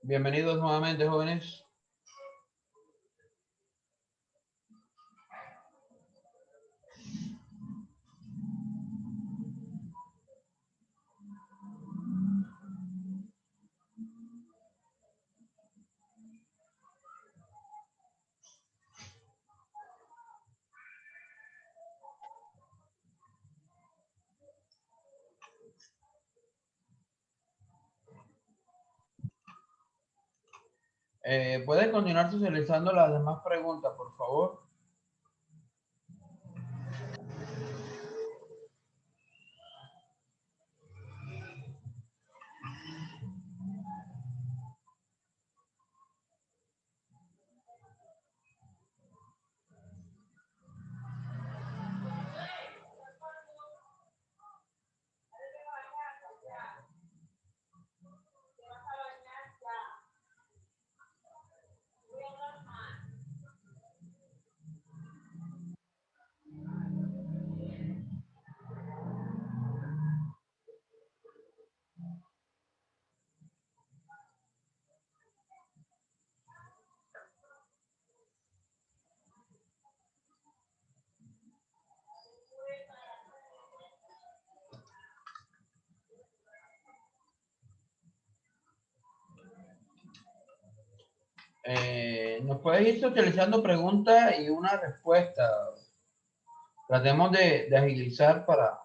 Bienvenidos nuevamente, jóvenes. ¿Puede continuar socializando las demás preguntas, por favor? Nos puede ir socializando preguntas y una respuesta. Tratemos de agilizar para...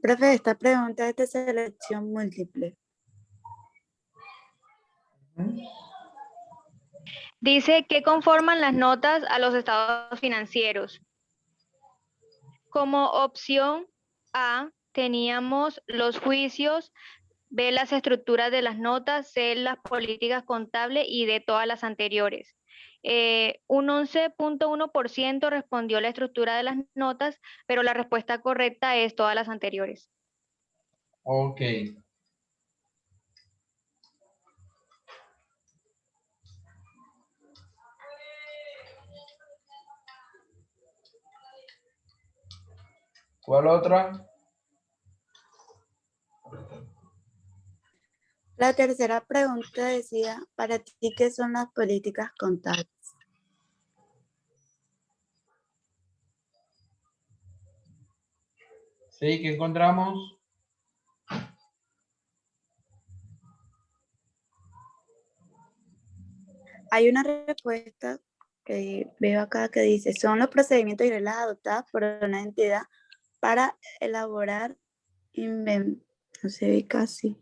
Profe, esta pregunta es de selección múltiple. Dice que conforman las notas a los estados financieros. Como opción A teníamos los juicios, B las estructuras de las notas, C las políticas contables y D todas las anteriores. Un 11.1% respondió la estructura de las notas, pero la respuesta correcta es todas las anteriores. Ok. ¿Cuál otra? La tercera pregunta decía, ¿para ti qué son las políticas contables? Sí, ¿qué encontramos? Hay una respuesta que veo acá que dice, son los procedimientos y reglas adoptadas por una entidad para elaborar, no se ve casi.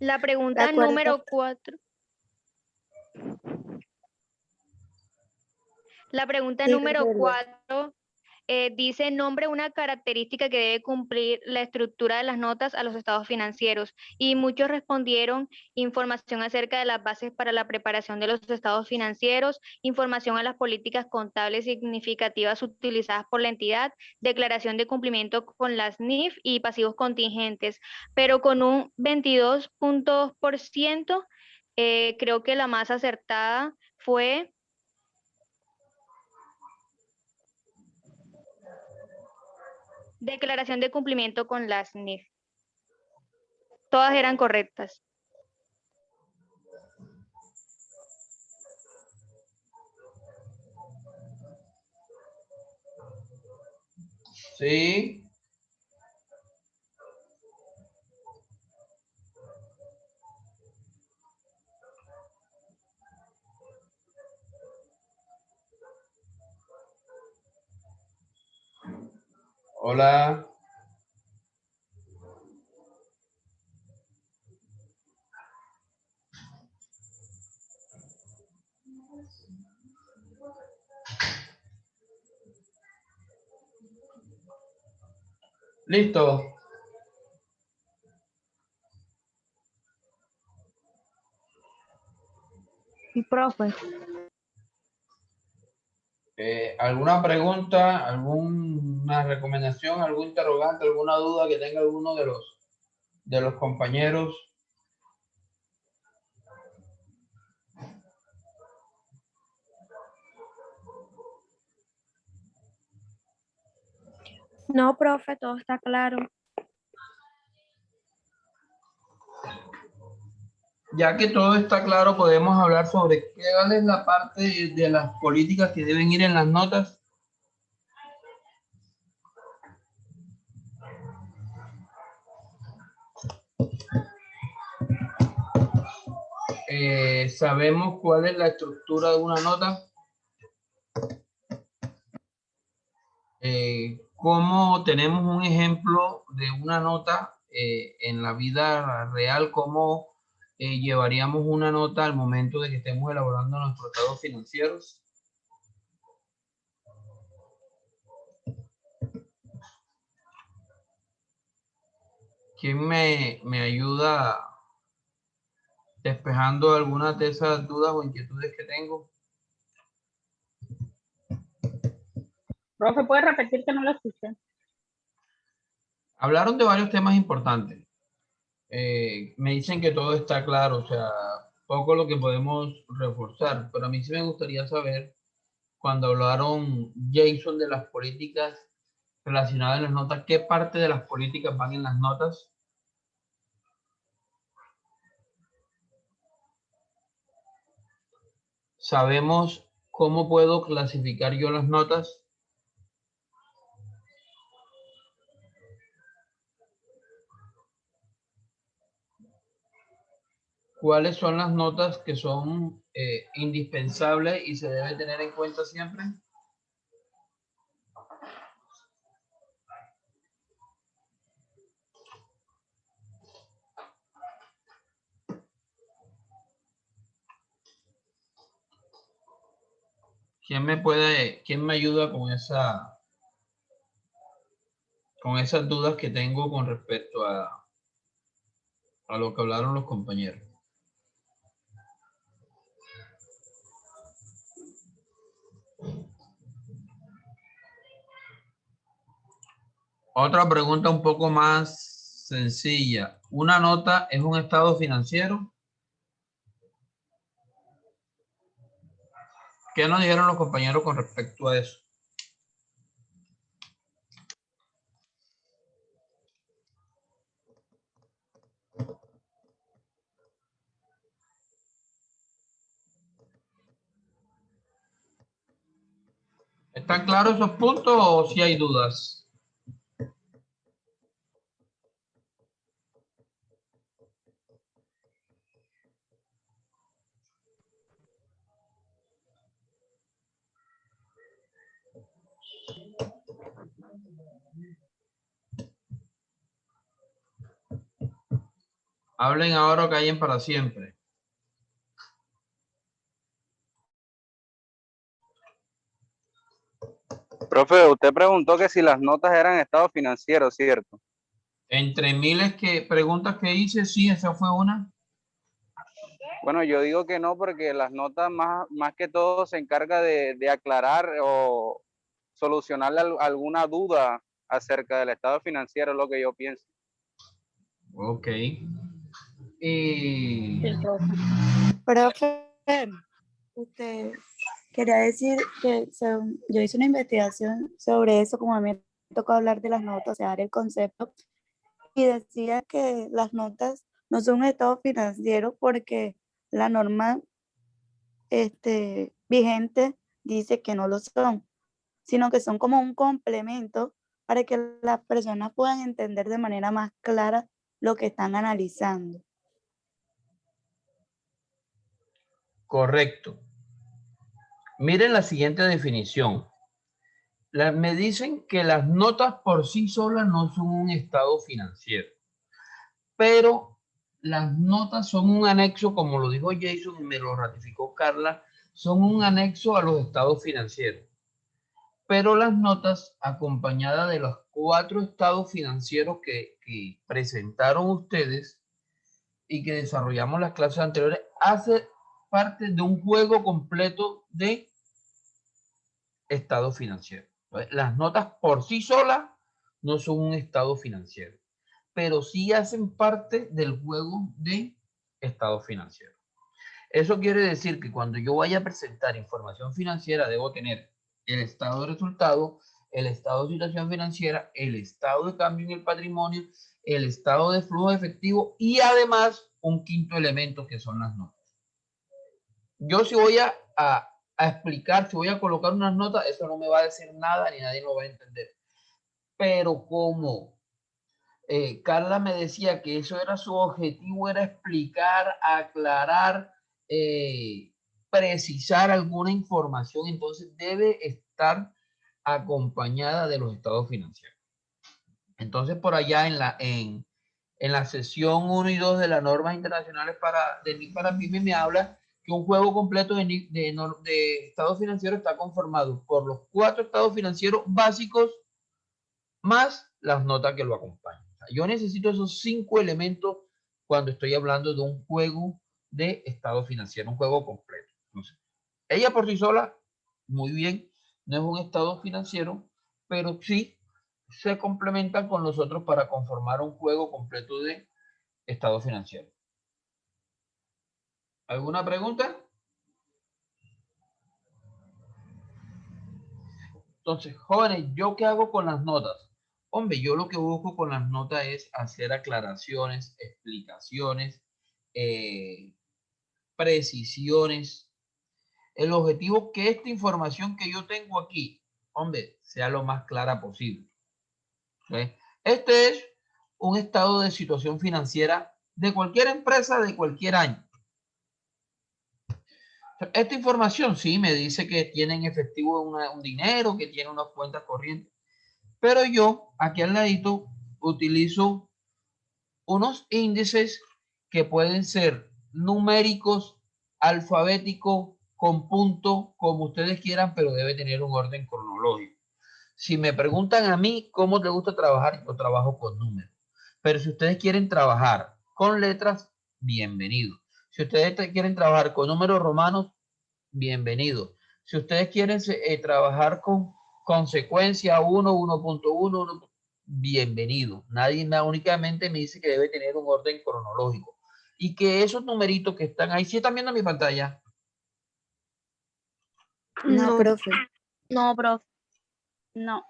La pregunta número 4. La pregunta número 4 dice, nombre una característica que debe cumplir la estructura de las notas a los estados financieros. Y muchos respondieron información acerca de las bases para la preparación de los estados financieros, información a las políticas contables significativas utilizadas por la entidad, declaración de cumplimiento con las NIF y pasivos contingentes. Pero con un 22%, creo que la más acertada fue... declaración de cumplimiento con las NIF. Todas eran correctas. Sí. Hola. Listo. Y profe. ¿Alguna pregunta, alguna recomendación, algún interrogante, alguna duda que tenga alguno de los compañeros? No, profe, todo está claro. Ya que todo está claro, podemos hablar sobre cuál es la parte de las políticas que deben ir en las notas. Sabemos cuál es la estructura de una nota. Cómo tenemos un ejemplo de una nota en la vida real, cómo llevaríamos una nota al momento de que estemos elaborando nuestros estados financieros. ¿Quién me ayuda despejando algunas de esas dudas o inquietudes que tengo? Profe, ¿puede repetir que no lo escuché? Hablaron de varios temas importantes. Me dicen que todo está claro, o sea, poco lo que podemos reforzar, pero a mí sí me gustaría saber, cuando hablaron Jason de las políticas relacionadas en las notas, ¿qué parte de las políticas van en las notas? ¿Sabemos cómo puedo clasificar yo las notas? ¿Cuáles son las notas que son indispensables y se debe tener en cuenta siempre? ¿Quién me ayuda con esas dudas que tengo con respecto a lo que hablaron los compañeros? Otra pregunta un poco más sencilla. ¿Una nota es un estado financiero? ¿Qué nos dijeron los compañeros con respecto a eso? ¿Están claros esos puntos o si hay dudas? Hablen ahora o callen para siempre. Profe, usted preguntó que si las notas eran estados financieros, ¿cierto? Entre miles de preguntas que hice, sí, esa fue una. Bueno, yo digo que no, porque las notas más que todo se encarga de aclarar o solucionarle alguna duda acerca del estado financiero, es lo que yo pienso. Ok. Y Sí, profe. Profe, usted quería decir que yo hice una investigación sobre eso, como a mí me tocó hablar de las notas, o sea, dar el concepto, y decía que las notas no son un estado financiero porque la norma vigente dice que no lo son, sino que son como un complemento para que las personas puedan entender de manera más clara lo que están analizando. correcto. Miren la siguiente definición. Me dicen que las notas por sí solas no son un estado financiero, pero las notas son un anexo, como lo dijo Jason y me lo ratificó Carla, son un anexo a los estados financieros. Pero las notas acompañadas de los 4 estados financieros que presentaron ustedes y que desarrollamos las clases anteriores, hace parte de un juego completo de estado financiero. Las notas por sí solas no son un estado financiero, pero sí hacen parte del juego de estado financiero. Eso quiere decir que cuando yo vaya a presentar información financiera, debo tener el estado de resultado, el estado de situación financiera, el estado de cambio en el patrimonio, el estado de flujo efectivo y además un quinto elemento que son las notas. Yo si voy a explicar, si voy a colocar unas notas, eso no me va a decir nada ni nadie lo va a entender. Pero como Carla me decía que eso era su objetivo, era explicar, aclarar, precisar alguna información, entonces debe estar acompañada de los estados financieros. Entonces por allá en la sesión 1 y 2 de las normas internacionales para PYME me habla que un juego completo de estados financieros está conformado por los 4 estados financieros básicos más las notas que lo acompañan. O sea, yo necesito esos 5 elementos cuando estoy hablando de un juego de estado financiero, un juego completo. Entonces, ella por sí sola, muy bien, no es un estado financiero, pero sí se complementan con los otros para conformar un juego completo de estado financiero. ¿Alguna pregunta? Entonces, jóvenes, ¿yo qué hago con las notas? Hombre, yo lo que busco con las notas es hacer aclaraciones, explicaciones, precisiones. El objetivo es que esta información que yo tengo aquí, hombre, sea lo más clara posible. ¿Okay? Este es un estado de situación financiera de cualquier empresa de cualquier año. Esta información sí me dice que tienen efectivo un dinero, que tiene unas cuentas corrientes. Pero yo aquí al ladito utilizo unos índices que pueden ser numéricos, alfabéticos, con punto, como ustedes quieran, pero debe tener un orden cronológico. Si me preguntan a mí cómo te gusta trabajar, yo trabajo con números. Pero si ustedes quieren trabajar con letras, bienvenido. Si ustedes quieren trabajar con números romanos, bienvenido. Si ustedes quieren trabajar con consecuencia 1, 1.1, bienvenido. Nadie únicamente me dice que debe tener un orden cronológico. Y que esos numeritos que están ahí, ¿sí están viendo mi pantalla? No, profe. No, profe. No.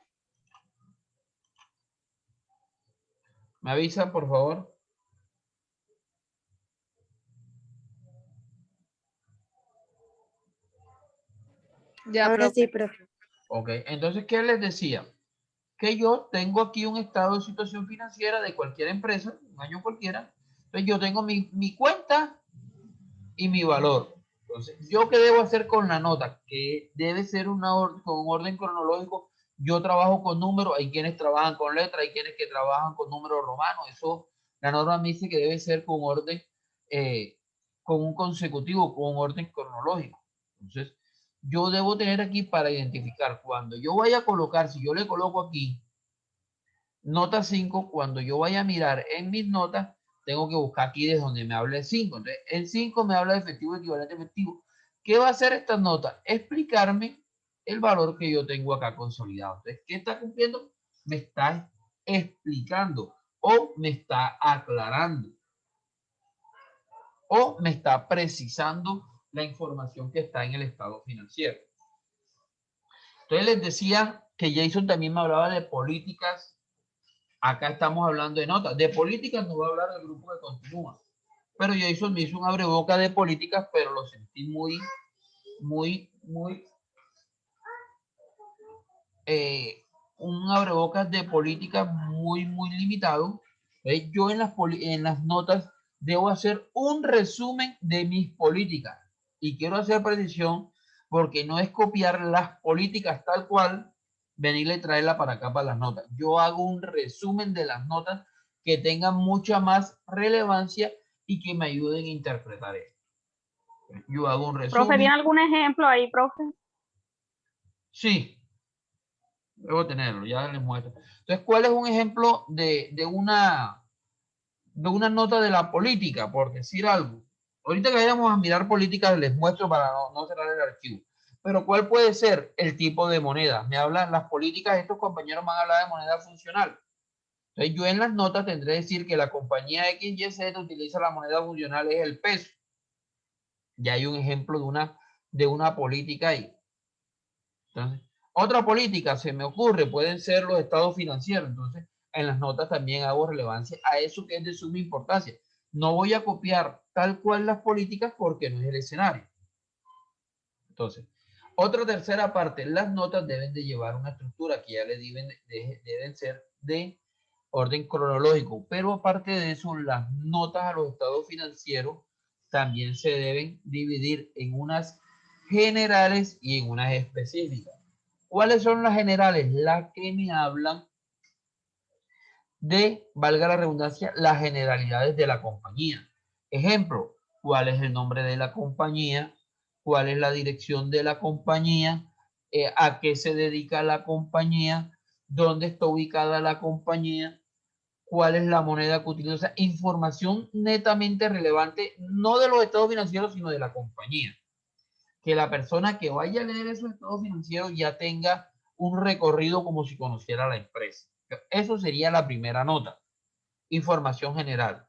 ¿Me avisan, por favor? Ya, Ahora profe. sí, profe. Ok, entonces, ¿qué les decía? Que yo tengo aquí un estado de situación financiera de cualquier empresa, un año cualquiera. Entonces, yo tengo mi cuenta y mi valor. Entonces, ¿yo qué debo hacer con la nota? Que debe ser con un orden cronológico. Yo trabajo con números, hay quienes trabajan con letras, hay quienes que trabajan con números romanos. Eso, la norma me dice que debe ser con orden, con un consecutivo, con un orden cronológico. Entonces, yo debo tener aquí para identificar cuando yo vaya a colocar, si yo le coloco aquí nota 5, cuando yo vaya a mirar en mis notas, tengo que buscar aquí desde donde me habla el 5. Entonces, el 5 me habla de efectivo, equivalente efectivo. ¿Qué va a hacer esta nota? Explicarme el valor que yo tengo acá consolidado. Entonces, ¿qué está cumpliendo? Me está explicando o me está aclarando o me está precisando la información que está en el estado financiero. Entonces, les decía que Jason también me hablaba de políticas. Acá estamos hablando de notas. De políticas no va a hablar del grupo que continúa. Pero Jason me hizo un abreboca de políticas, pero lo sentí muy un abrebocas de políticas muy limitado. Yo en las notas debo hacer un resumen de mis políticas. Y quiero hacer precisión porque no es copiar las políticas tal cual, venirle y traerla para acá para las notas. Yo hago un resumen de las notas que tengan mucha más relevancia y que me ayuden a interpretar esto. Yo hago un Profe, resumen. ¿tiene algún ejemplo ahí, profe? Sí, debo tenerlo, ya les muestro. Entonces, ¿cuál es un ejemplo de una nota de la política, por decir algo? Ahorita que vayamos a mirar políticas, les muestro para no cerrar el archivo. Pero ¿cuál puede ser el tipo de moneda? Me hablan las políticas, estos compañeros van a hablar de moneda funcional. Entonces, yo en las notas tendré que decir que la compañía XYZ utiliza la moneda funcional, es el peso. Ya hay un ejemplo de una política ahí. Entonces, otra política se me ocurre, pueden ser los estados financieros. Entonces, en las notas también hago relevancia a eso que es de suma importancia. No voy a copiar tal cual las políticas porque no es el escenario. Entonces, otra tercera parte, las notas deben de llevar una estructura que ya le deben ser de orden cronológico, pero aparte de eso, las notas a los estados financieros también se deben dividir en unas generales y en unas específicas. ¿Cuáles son las generales? Las que me hablan de, valga la redundancia, las generalidades de la compañía. Ejemplo, ¿cuál es el nombre de la compañía? ¿Cuál es la dirección de la compañía? ¿A qué se dedica la compañía? ¿Dónde está ubicada la compañía? ¿Cuál es la moneda que utiliza? O sea, información netamente relevante, no de los estados financieros, sino de la compañía. Que la persona que vaya a leer esos estados financieros ya tenga un recorrido como si conociera la empresa. Eso sería la primera nota. Información general.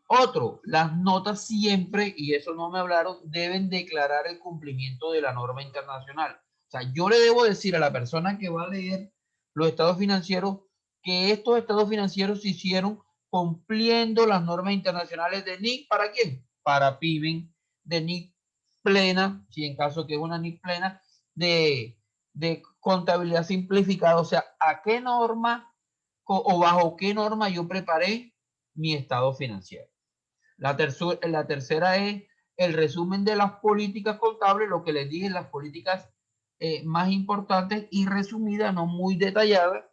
Otro, las notas siempre, y eso no me hablaron, deben declarar el cumplimiento de la norma internacional. O sea, yo le debo decir a la persona que va a leer los estados financieros que estos estados financieros se hicieron cumpliendo las normas internacionales de NIC. ¿Para quién? Para PIBIN, de NIC plena, si en caso que es una NIC plena, de contabilidad simplificada. O sea, ¿a qué norma o bajo qué norma yo preparé mi estado financiero? La tercera es el resumen de las políticas contables, lo que les dije, las políticas más importantes y resumidas, no muy detalladas.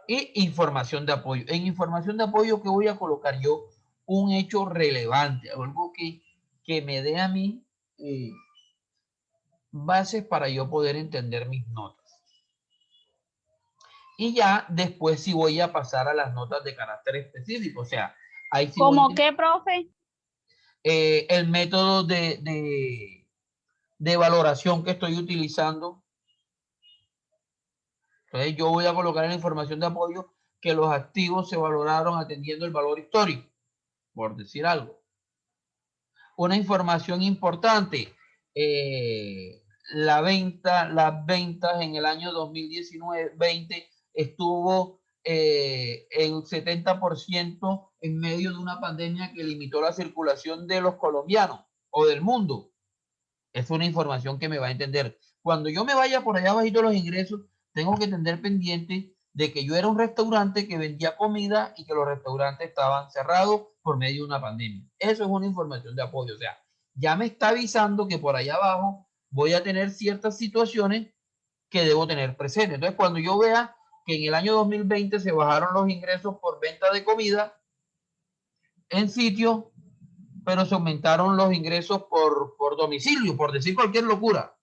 Y información de apoyo. En información de apoyo, ¿qué voy a colocar yo? Un hecho relevante, algo que me dé a mí bases para yo poder entender mis notas. Y ya después sí voy a pasar a las notas de carácter específico. O sea, ahí sí ¿Cómo voy qué, profe? el método de valoración que estoy utilizando. Entonces yo voy a colocar en la información de apoyo que los activos se valoraron atendiendo el valor histórico, por decir algo. Una información importante, las ventas en el año 2019-20 estuvo en 70% en medio de una pandemia que limitó la circulación de los colombianos o del mundo. Es una información que me va a entender. Cuando yo me vaya por allá bajito los ingresos, tengo que tener pendiente de que yo era un restaurante que vendía comida y que los restaurantes estaban cerrados por medio de una pandemia. Eso es una información de apoyo. O sea, ya me está avisando que por allá abajo voy a tener ciertas situaciones que debo tener presente. Entonces, cuando yo vea que en el año 2020 se bajaron los ingresos por venta de comida en sitio, pero se aumentaron los ingresos por domicilio, por decir cualquier locura.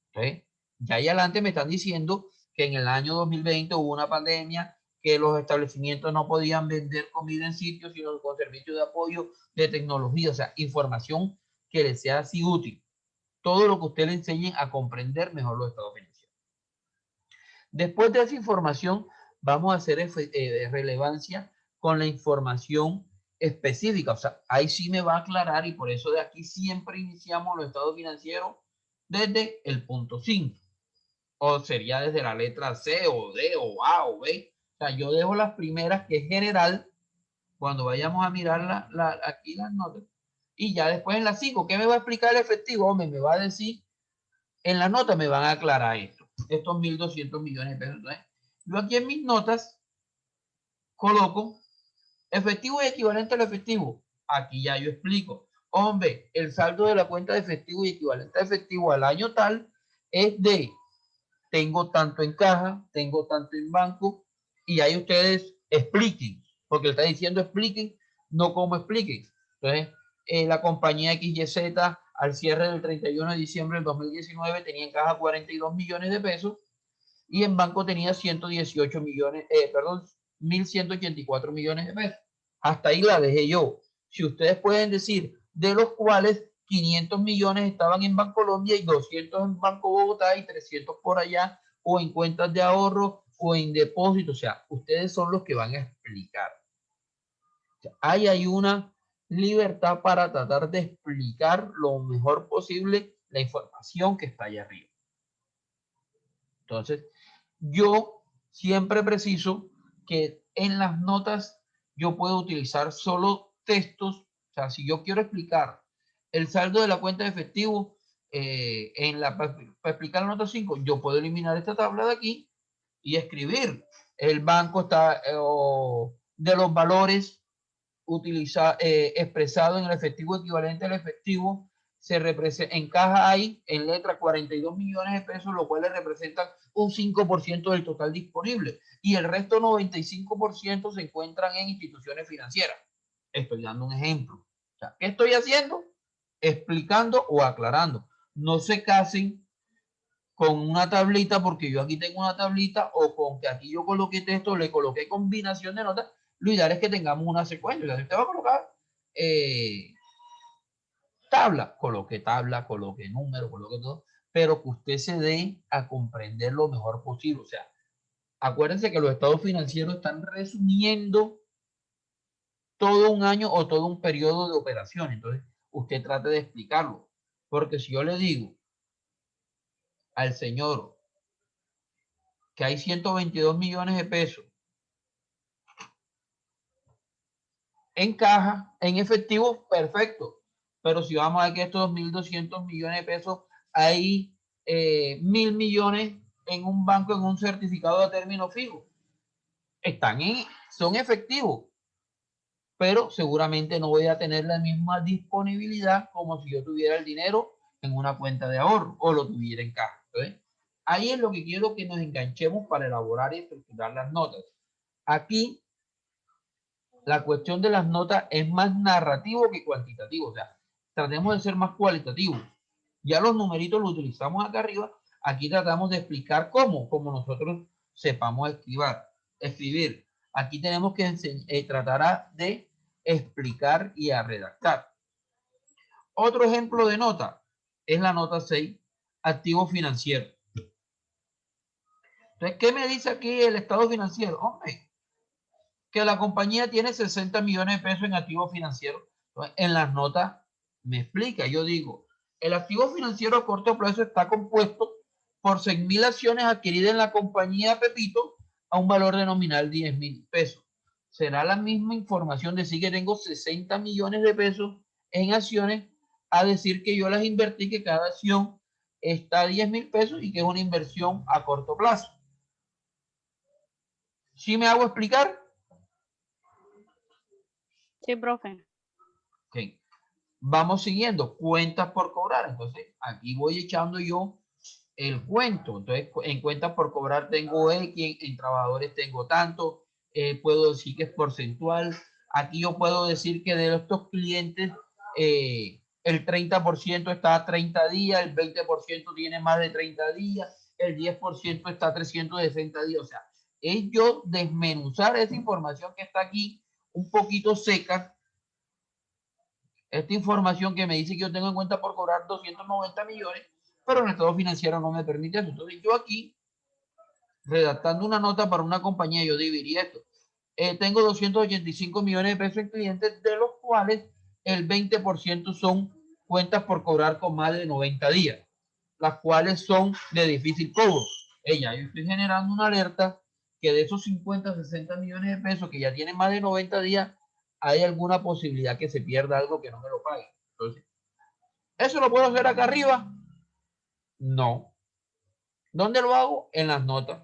¿Okay? Ya ahí adelante me están diciendo que en el año 2020 hubo una pandemia, que los establecimientos no podían vender comida en sitios, sino con servicios de apoyo de tecnología, o sea, información que les sea así útil. Todo lo que usted le enseñe a comprender mejor los estados financieros. Después de esa información, vamos a hacer relevancia con la información específica. O sea, ahí sí me va a aclarar y por eso de aquí siempre iniciamos los estados financieros desde el punto 5. O sería desde la letra C o D o A o B. O sea, yo dejo las primeras que es general cuando vayamos a mirar aquí las notas. Y ya después en la 5, ¿qué me va a explicar el efectivo? Hombre, me va a decir, en la nota me van a aclarar esto. Estos 1.200 millones de pesos. Entonces, yo aquí en mis notas coloco efectivo y equivalente al efectivo. Aquí ya yo explico. Hombre, el saldo de la cuenta de efectivo y equivalente a efectivo al año tal es de, tengo tanto en caja, tengo tanto en banco, y ahí ustedes expliquen, porque le está diciendo expliquen, no como expliquen. Entonces, la compañía XYZ al cierre del 31 de diciembre del 2019 tenía en caja 42 millones de pesos y en banco tenía 118 millones, 1.184 millones de pesos. Hasta ahí la dejé yo. Si ustedes pueden decir, de los cuales 500 millones estaban en Bancolombia y 200 en Banco Bogotá y 300 por allá, o en cuentas de ahorro, o en depósitos. O sea, ustedes son los que van a explicar. O sea, hay una libertad para tratar de explicar lo mejor posible la información que está allá arriba. Entonces, yo siempre preciso que en las notas yo puedo utilizar solo textos. O sea, si yo quiero explicar el saldo de la cuenta de efectivo para explicar la nota 5, yo puedo eliminar esta tabla de aquí y escribir el banco está de los valores expresado en el efectivo equivalente al efectivo se encaja ahí en letra 42 millones de pesos, lo cual le representan un 5% del total disponible y el resto 95% se encuentran en instituciones financieras. Estoy dando un ejemplo. O sea, ¿qué estoy haciendo? Explicando o aclarando. No se casen con una tablita porque yo aquí tengo una tablita o con que aquí yo coloqué texto, le coloqué combinación de notas. Lo ideal es que tengamos una secuencia. O sea, si usted va a colocar tabla, coloque número, coloque todo, pero que usted se dé a comprender lo mejor posible. O sea, acuérdense que los estados financieros están resumiendo todo un año o todo un periodo de operación. Entonces, usted trate de explicarlo. Porque si yo le digo al señor que hay 122 millones de pesos en caja, en efectivo, perfecto. Pero si vamos a ver que estos 1.200 millones de pesos, hay 1.000 millones en un banco, en un certificado a término fijo. Son efectivos, pero seguramente no voy a tener la misma disponibilidad como si yo tuviera el dinero en una cuenta de ahorro o lo tuviera en caja. Entonces, ahí es lo que quiero que nos enganchemos para elaborar y estructurar las notas. Aquí la cuestión de las notas es más narrativo que cuantitativo. O sea, tratemos de ser más cualitativos. Ya los numeritos los utilizamos acá arriba. Aquí tratamos de explicar como nosotros sepamos escribir. Aquí tenemos que tratar de explicar y a redactar. Otro ejemplo de nota es la nota 6, activo financiero. Entonces, ¿qué me dice aquí el estado financiero? Hombre, que la compañía tiene 60 millones de pesos en activos financieros. Entonces, en las notas me explica, yo digo, el activo financiero a corto plazo está compuesto por 6.000 acciones adquiridas en la compañía Pepito a un valor de nominal 10.000 pesos. Será la misma información decir que tengo 60 millones de pesos en acciones a decir que yo las invertí, que cada acción está a 10.000 pesos y que es una inversión a corto plazo. ¿Sí me hago explicar? Sí, profe. Ok. Vamos siguiendo, cuentas por cobrar. Entonces, aquí voy echando yo el cuento. Entonces, en cuentas por cobrar tengo X, en trabajadores tengo tanto, puedo decir que es porcentual. Aquí yo puedo decir que de estos clientes, el 30% está a 30 días, el 20% tiene más de 30 días, el 10% está a 360 días. O sea, es yo desmenuzar esa información que está aquí un poquito seca. Esta información que me dice que yo tengo en cuenta por cobrar 290 millones, pero el estado financiero no me permite eso. Entonces yo aquí, redactando una nota para una compañía, yo dividiría esto. Tengo 285 millones de pesos en clientes, de los cuales el 20% son cuentas por cobrar con más de 90 días, las cuales son de difícil cobro. Yo estoy generando una alerta que de esos 50, 60 millones de pesos que ya tienen más de 90 días, hay alguna posibilidad que se pierda algo que no me lo pague. Entonces, ¿eso lo puedo hacer acá arriba? No. ¿Dónde lo hago? En las notas.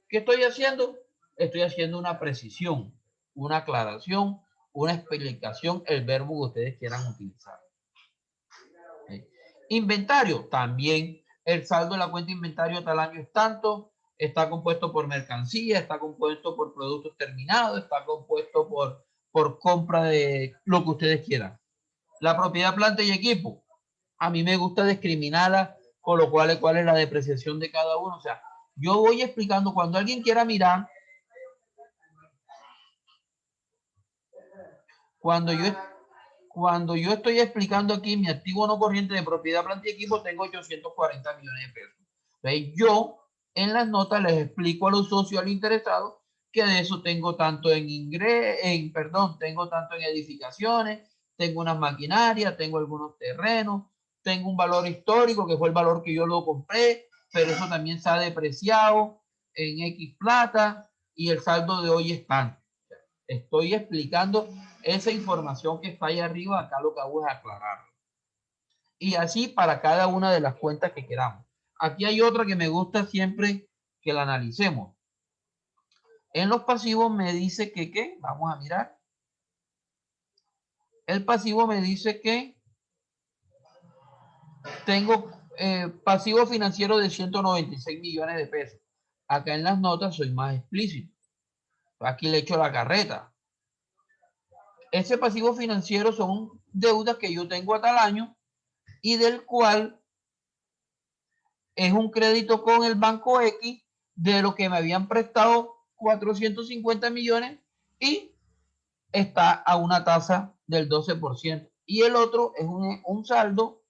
¿Qué estoy haciendo? Estoy haciendo una precisión, una aclaración, una explicación, el verbo que ustedes quieran utilizar. Inventario, también el saldo de la cuenta de inventario tal año es tanto, está compuesto por mercancía, está compuesto por productos terminados, está compuesto por compra de lo que ustedes quieran. La propiedad, planta y equipo, a mí me gusta discriminarla, con lo cual cuál es la depreciación de cada uno. O sea, yo voy explicando cuando alguien quiera mirar, cuando yo estoy explicando aquí mi activo no corriente de propiedad, planta y equipo, tengo 840 millones de pesos. Entonces, yo en las notas les explico a los socios, al interesado, que de eso tengo tanto tengo tanto en edificaciones, tengo unas maquinarias, tengo algunos terrenos, tengo un valor histórico que fue el valor que yo lo compré, pero eso también se ha depreciado en X plata y el saldo de hoy es tanto. Estoy explicando esa información que está ahí arriba, acá lo que hago es aclararlo. Y así para cada una de las cuentas que queramos. Aquí hay otra que me gusta siempre que la analicemos. En los pasivos me dice que, ¿qué? Vamos a mirar. El pasivo me dice que tengo pasivo financiero de 196 millones de pesos. Acá en las notas soy más explícito. Aquí le echo la carreta. Ese pasivo financiero son deudas que yo tengo a tal año y del cual es un crédito con el banco X de lo que me habían prestado 450 millones y está a una tasa del 12%. Y el otro es un saldo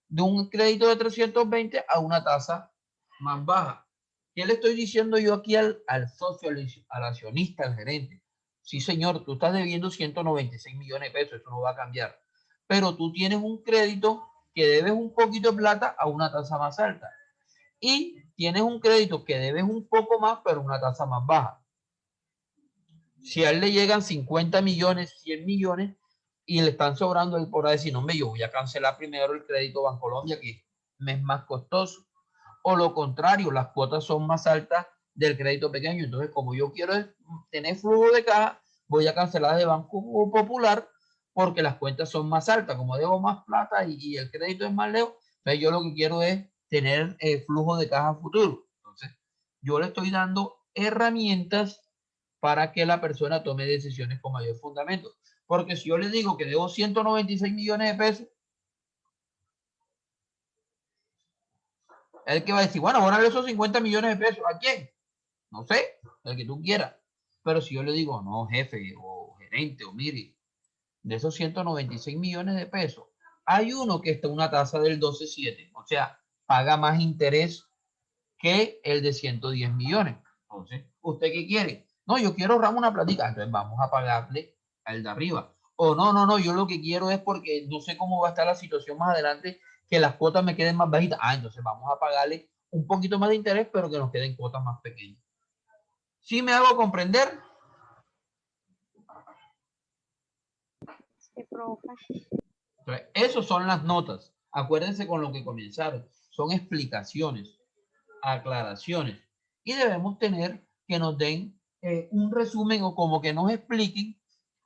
de un crédito de 320 a una tasa más baja. ¿Qué le estoy diciendo yo aquí al socio, al accionista, al gerente? Sí, señor, tú estás debiendo 196 millones de pesos, eso no va a cambiar. Pero tú tienes un crédito que debes un poquito de plata a una tasa más alta. Y tienes un crédito que debes un poco más, pero una tasa más baja. Si a él le llegan 50 millones, 100 millones, y le están sobrando, él podrá decir, no, hombre, yo voy a cancelar primero el crédito Bancolombia, que me es más costoso. O lo contrario, las cuotas son más altas del crédito pequeño. Entonces, como yo quiero tener flujo de caja, voy a cancelar de Banco Popular porque las cuentas son más altas. Como debo más plata y el crédito es más lejos, entonces yo lo que quiero es tener flujo de caja futuro. Entonces, yo le estoy dando herramientas para que la persona tome decisiones con mayor fundamento. Porque si yo le digo que debo 196 millones de pesos, el que va a decir, bueno, ahora esos 50 millones de pesos, ¿a quién? No sé, el que tú quieras. Pero si yo le digo, no, jefe o gerente o mire, de esos 196 millones de pesos, hay uno que está en una tasa del 12,7, o sea, paga más interés que el de 110 millones. Entonces, ¿usted qué quiere? No, yo quiero ahorrarme una platica, entonces vamos a pagarle al de arriba. O no, yo lo que quiero es porque no sé cómo va a estar la situación más adelante, que las cuotas me queden más bajitas. Ah, entonces vamos a pagarle un poquito más de interés, pero que nos queden cuotas más pequeñas. ¿Sí me hago comprender? Sí, profe. Entonces, esos son las notas. Acuérdense con lo que comenzaron. Son explicaciones, aclaraciones. Y debemos tener que nos den un resumen o como que nos expliquen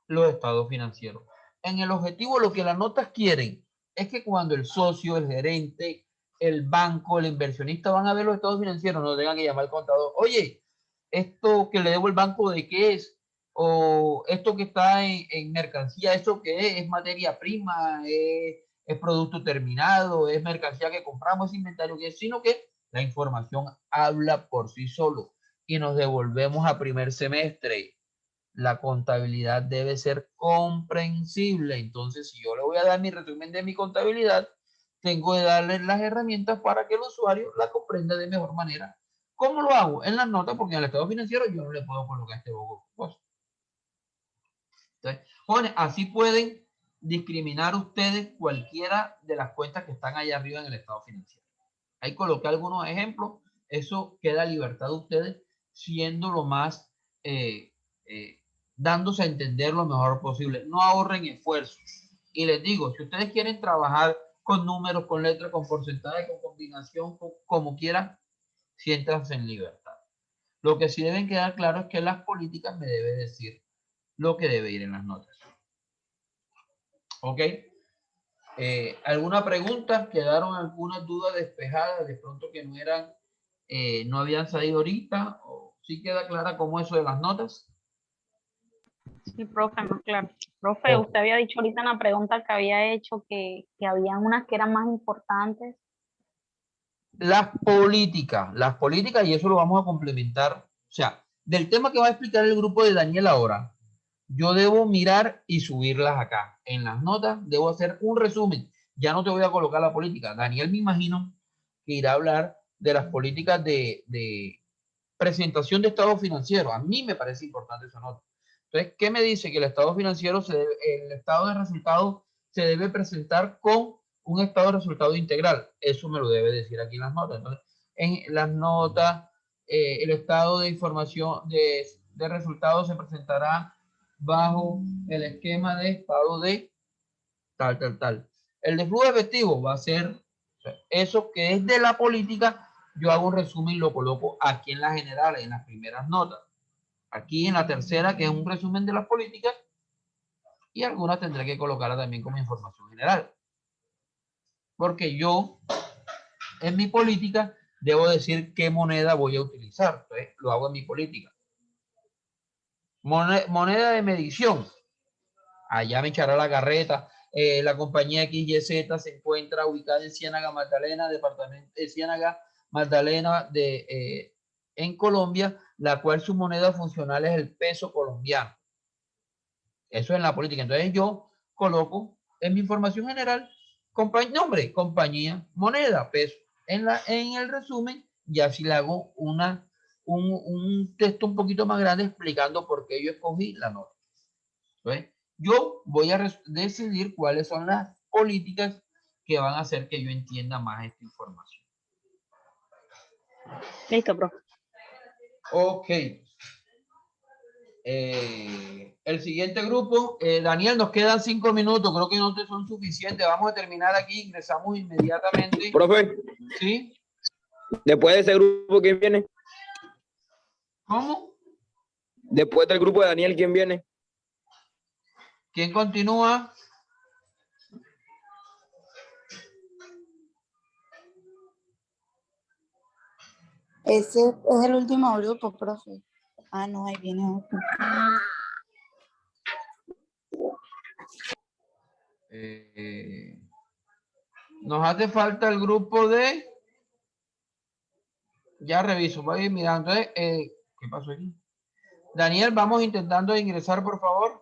los estados financieros. En el objetivo, lo que las notas quieren es que cuando el socio, el gerente, el banco, el inversionista van a ver los estados financieros, no tengan que llamar al contador. Oye, esto que le debo el banco, ¿de qué es? O esto que está en mercancía, ¿eso qué es? ¿Es materia prima? ¿Es producto terminado? ¿Es mercancía que compramos? ¿Es inventario que es? Sino que la información habla por sí solo y nos devolvemos a primer semestre. La contabilidad debe ser comprensible. Entonces, si yo le voy a dar mi resumen de mi contabilidad, tengo que darle las herramientas para que el usuario la comprenda de mejor manera. ¿Cómo lo hago? En las notas, porque en el estado financiero yo no le puedo colocar este bogo. Entonces, jóvenes, así pueden discriminar ustedes cualquiera de las cuentas que están allá arriba en el estado financiero. Ahí coloqué algunos ejemplos. Eso queda a libertad de ustedes, siendo lo más dándose a entender lo mejor posible. No ahorren esfuerzos. Y les digo, si ustedes quieren trabajar con números, con letras, con porcentaje, con combinación, como quieran, siéntanse en libertad. Lo que sí deben quedar claro es que las políticas me deben decir lo que debe ir en las notas. ¿Ok? ¿Alguna pregunta? ¿Quedaron algunas dudas despejadas de pronto que no eran, no habían salido ahorita? ¿O sí queda clara cómo eso de las notas? Sí, profe, más claro. Profe, Oh. usted había dicho ahorita en la pregunta que había hecho que habían unas que eran más importantes. Las políticas, y eso lo vamos a complementar. O sea, del tema que va a explicar el grupo de Daniel ahora, yo debo mirar y subirlas acá. En las notas debo hacer un resumen. Ya no te voy a colocar la política. Daniel me imagino que irá a hablar de las políticas de presentación de estado financiero. A mí me parece importante esa nota. Entonces, ¿qué me dice? Que el estado financiero, el estado de resultados se debe presentar con un estado de resultado integral. Eso me lo debe decir aquí en las notas. Entonces, en las notas, el estado de información de resultados se presentará bajo el esquema de estado de tal. El de flujo efectivo va a ser, o sea, eso que es de la política. Yo hago un resumen y lo coloco aquí en la general, en las primeras notas. Aquí en la tercera, que es un resumen de las políticas, y algunas tendré que colocarla también como información general. Porque yo, en mi política, debo decir qué moneda voy a utilizar. Entonces, lo hago en mi política. Moneda de medición. Allá me echará la carreta. La compañía XYZ se encuentra ubicada en Ciénaga Magdalena, departamento de Ciénaga Magdalena en Colombia, la cual su moneda funcional es el peso colombiano. Eso en la política. Entonces yo coloco en mi información general nombre, compañía, moneda, peso. En el resumen ya si le hago un texto un poquito más grande explicando por qué yo escogí la nota. Entonces, yo voy a decidir cuáles son las políticas que van a hacer que yo entienda más esta información. Listo, profe. Ok. El siguiente grupo, Daniel, nos quedan 5 minutos, creo que no te son suficientes. Vamos a terminar aquí, ingresamos inmediatamente. Profe, ¿Sí? después de ese grupo, ¿quién viene? ¿Cómo? Después del grupo de Daniel, ¿quién viene? ¿Quién continúa? Ese es el último grupo, profe. Ah, no, ahí viene otro. Nos hace falta el grupo de... Ya reviso, voy a ir mirando. ¿Qué pasó aquí? Daniel, vamos intentando ingresar, por favor.